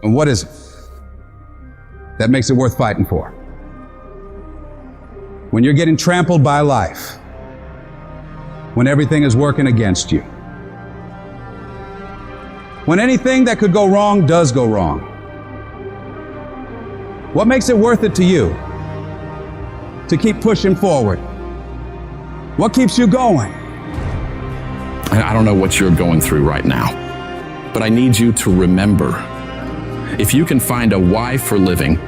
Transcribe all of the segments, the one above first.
And what is it that makes it worth fighting for? When you're getting trampled by life, when everything is working against you, when anything that could go wrong does go wrong, what makes it worth it to you to keep pushing forward? What keeps you going? I don't know what you're going through right now, but I need you to remember, if you can find a why for living,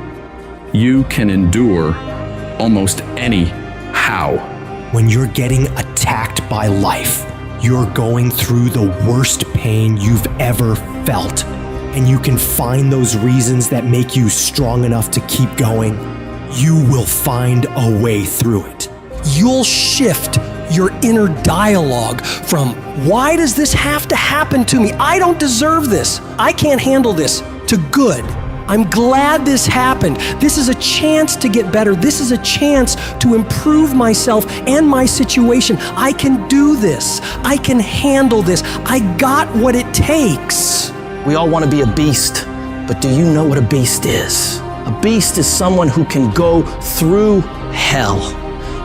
you can endure almost any how. When you're getting attacked by life, you're going through the worst pain you've ever felt, and you can find those reasons that make you strong enough to keep going, you will find a way through it. You'll shift your inner dialogue from, why does this have to happen to me? I don't deserve this. I can't handle this, to good. I'm glad this happened. This is a chance to get better. This is a chance to improve myself and my situation. I can do this. I can handle this. I got what it takes. We all want to be a beast, but do you know what a beast is? A beast is someone who can go through hell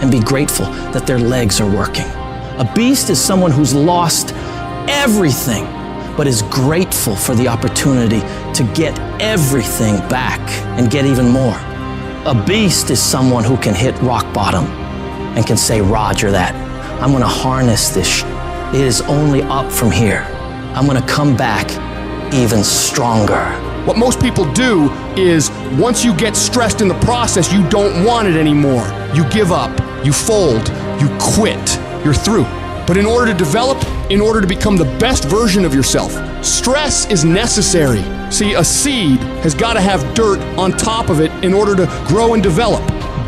and be grateful that their legs are working. A beast is someone who's lost everything, but is grateful for the opportunity to get everything back and get even more. A beast is someone who can hit rock bottom and can say, Roger that. I'm gonna harness this. It is only up from here. I'm gonna come back even stronger. What most people do is, once you get stressed in the process, you don't want it anymore. You give up, you fold, you quit, you're through. But in order to develop, in order to become the best version of yourself, stress is necessary. See, a seed has got to have dirt on top of it in order to grow and develop.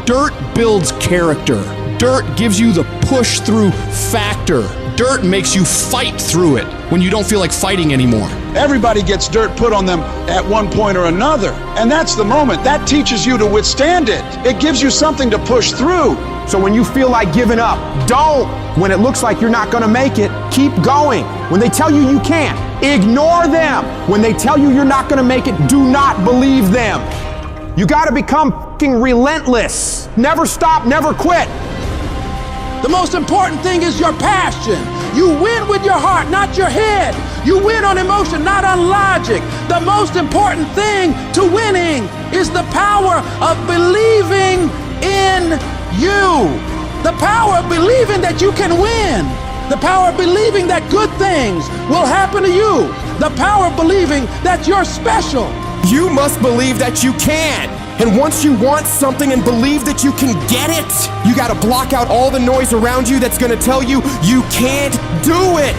Dirt builds character. Dirt gives you the push-through factor. Dirt makes you fight through it when you don't feel like fighting anymore. Everybody gets dirt put on them at one point or another. And that's the moment. That teaches you to withstand it. It gives you something to push through. So when you feel like giving up, don't. When it looks like you're not gonna make it, keep going. When they tell you you can't, ignore them. When they tell you you're not gonna make it, do not believe them. You gotta become fucking relentless. Never stop, never quit. The most important thing is your passion. You win with your heart, not your head. You win on emotion, not on logic. The most important thing to winning is the power of believing in you. The power of believing that you can win. The power of believing that good things will happen to you. The power of believing that you're special. You must believe that you can. And once you want something and believe that you can get it, you gotta block out all the noise around you that's gonna tell you you can't do it.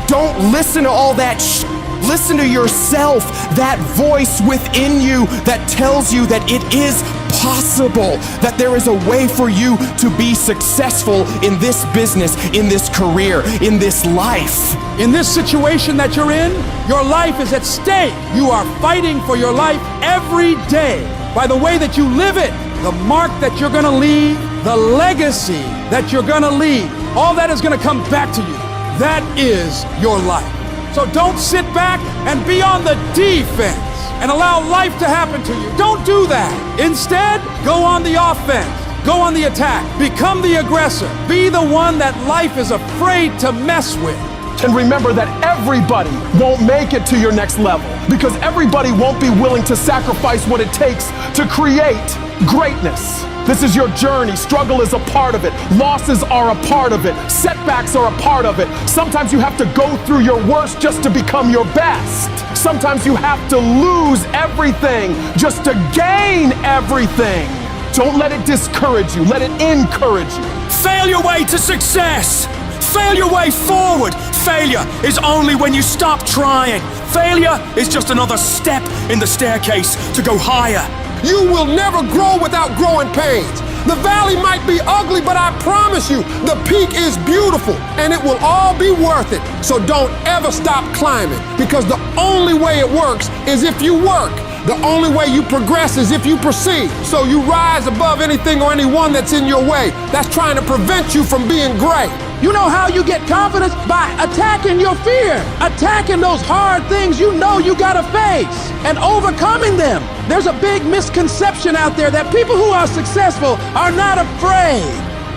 Don't listen to all that shit. Listen to yourself, that voice within you that tells you that it is possible, that there is a way for you to be successful in this business, in this career, in this life. In this situation that you're in, your life is at stake. You are fighting for your life every day by the way that you live it, the mark that you're gonna leave, the legacy that you're gonna leave. All that is gonna come back to you. That is your life. So don't sit back and be on the defense and allow life to happen to you. Don't do that. Instead, go on the offense. Go on the attack. Become the aggressor. Be the one that life is afraid to mess with. And remember that everybody won't make it to your next level, because everybody won't be willing to sacrifice what it takes to create greatness. This is your journey. Struggle is a part of it. Losses are a part of it. Setbacks are a part of it. Sometimes you have to go through your worst just to become your best. Sometimes you have to lose everything just to gain everything. Don't let it discourage you. Let it encourage you. Fail your way to success. Fail your way forward. Failure is only when you stop trying. Failure is just another step in the staircase to go higher. You will never grow without growing pains. The valley might be ugly, but I promise you, the peak is beautiful, and it will all be worth it. So don't ever stop climbing, because the only way it works is if you work. The only way you progress is if you proceed. So you rise above anything or anyone that's in your way that's trying to prevent you from being great. You know how you get confidence? By attacking your fear, attacking those hard things you know you gotta face and overcoming them. There's a big misconception out there that people who are successful are not afraid,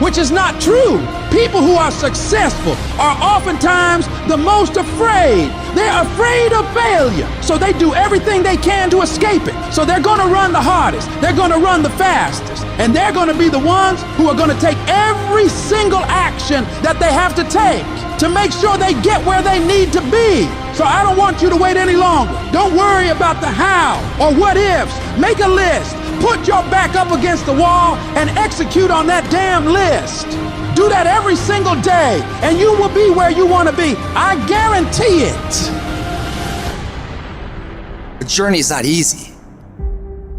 which is not true. People who are successful are oftentimes the most afraid. They're afraid of failure, so they do everything they can to escape it. So they're gonna run the hardest, they're gonna run the fastest, and they're gonna be the ones who are gonna take every single action that they have to take to make sure they get where they need to be. So I don't want you to wait any longer. Don't worry about the how or what ifs. Make a list, put your back up against the wall, and execute on that damn list. Do that every single day, and you will be where you want to be. I guarantee it. The journey is not easy.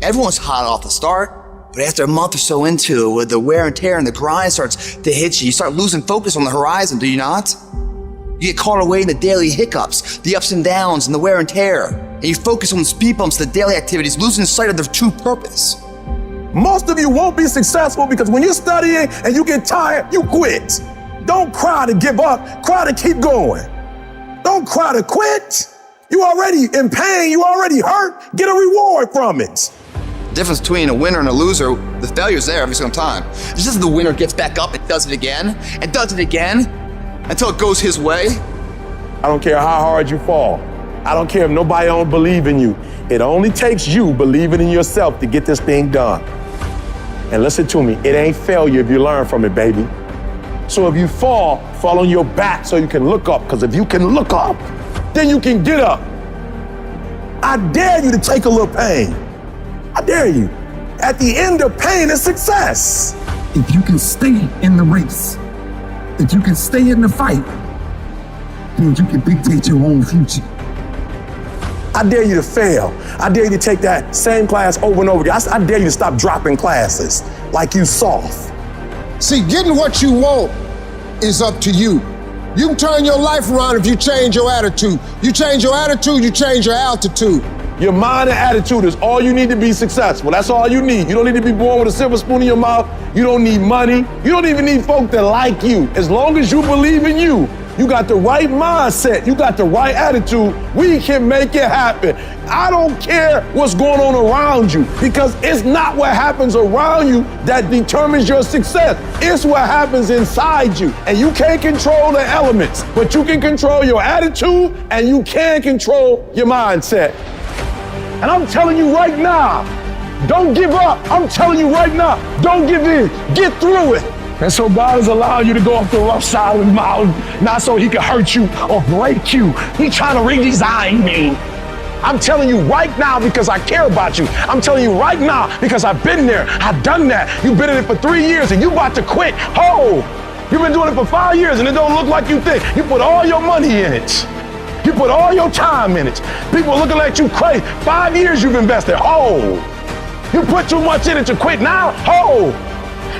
Everyone's hot off the start, but after a month or so into it, with the wear and tear and the grind starts to hit you, you start losing focus on the horizon, do you not? You get caught away in the daily hiccups, the ups and downs, and the wear and tear, and you focus on the speed bumps, the daily activities, losing sight of their true purpose. Most of you won't be successful because when you're studying and you get tired, you quit. Don't cry to give up, cry to keep going. Don't cry to quit. You already in pain, you already hurt, get a reward from it. The difference between a winner and a loser, the failure's there every single time. It's just the winner gets back up and does it again, and does it again, until it goes his way. I don't care how hard you fall. I don't care if nobody don't believe in you. It only takes you believing in yourself to get this thing done. And listen to me, it ain't failure if you learn from it, baby. So if you fall on your back so you can look up, because if you can look up, then you can get up. I dare you to take a little pain. I dare you. At the end of pain is success. If you can stay in the race, if you can stay in the fight, then you can dictate your own future. I dare you to fail. I dare you to take that same class over and over again. I dare you to stop dropping classes like you soft. See, getting what you want is up to you. You can turn your life around if you change your attitude. You change your attitude, you change your altitude. Your mind and attitude is all you need to be successful. That's all you need. You don't need to be born with a silver spoon in your mouth. You don't need money. You don't even need folk that like you. As long as you believe in you, you got the right mindset, you got the right attitude, we can make it happen. I don't care what's going on around you, because it's not what happens around you that determines your success. It's what happens inside you. And you can't control the elements, but you can control your attitude and you can control your mindset. And I'm telling you right now, don't give up. I'm telling you right now, don't give in. Get through it. And so God is allowing you to go up the rough side of the mountain, not so he can hurt you or break you. He's trying to redesign me. I'm telling you right now because I care about you. I'm telling you right now because I've been there. I've done that. You've been in it for 3 years and you about to quit. Oh, you've been doing it for 5 years and it don't look like you think. You put all your money in it. You put all your time in it. People are looking at you crazy. 5 years you've invested. Oh, you put too much in it to quit now. Oh.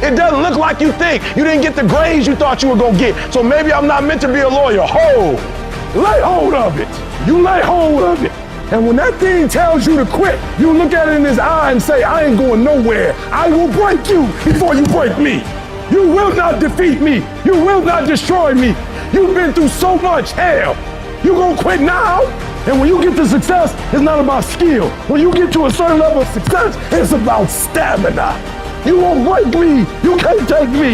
It doesn't look like you think. You didn't get the grades you thought you were gonna get. So maybe I'm not meant to be a lawyer. Lay hold of it. You lay hold of it. And when that thing tells you to quit, you look at it in his eye and say, I ain't going nowhere. I will break you before you break me. You will not defeat me. You will not destroy me. You've been through so much hell. You gonna quit now? And when you get to success, it's not about skill. When you get to a certain level of success, it's about stamina. You won't break me. You can't take me.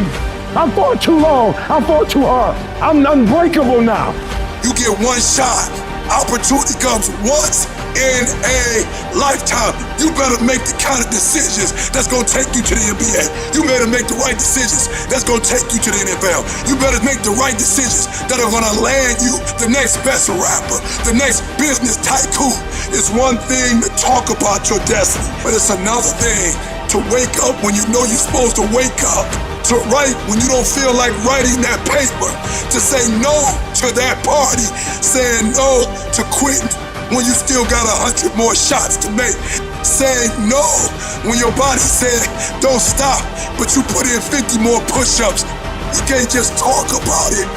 I fought too long. I fought too hard. I'm unbreakable now. You get one shot. Opportunity comes once in a lifetime. You better make the kind of decisions that's gonna take you to the NBA. You better make the right decisions that's gonna take you to the NFL. You better make the right decisions that are gonna land you the next best rapper, the next business tycoon. It's one thing to talk about your destiny, but it's another thing to wake up when you know you're supposed to wake up, to write when you don't feel like writing that paper, to say no to that party, saying no to quitting when you still got 100 more shots to make, saying no when your body said don't stop, but you put in 50 more push-ups. You can't just talk about it,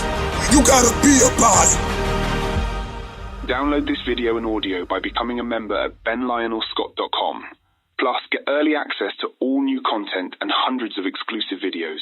you gotta be about it. Download this video and audio by becoming a member at benlionelscott.com. Plus, get early access to all new content and hundreds of exclusive videos.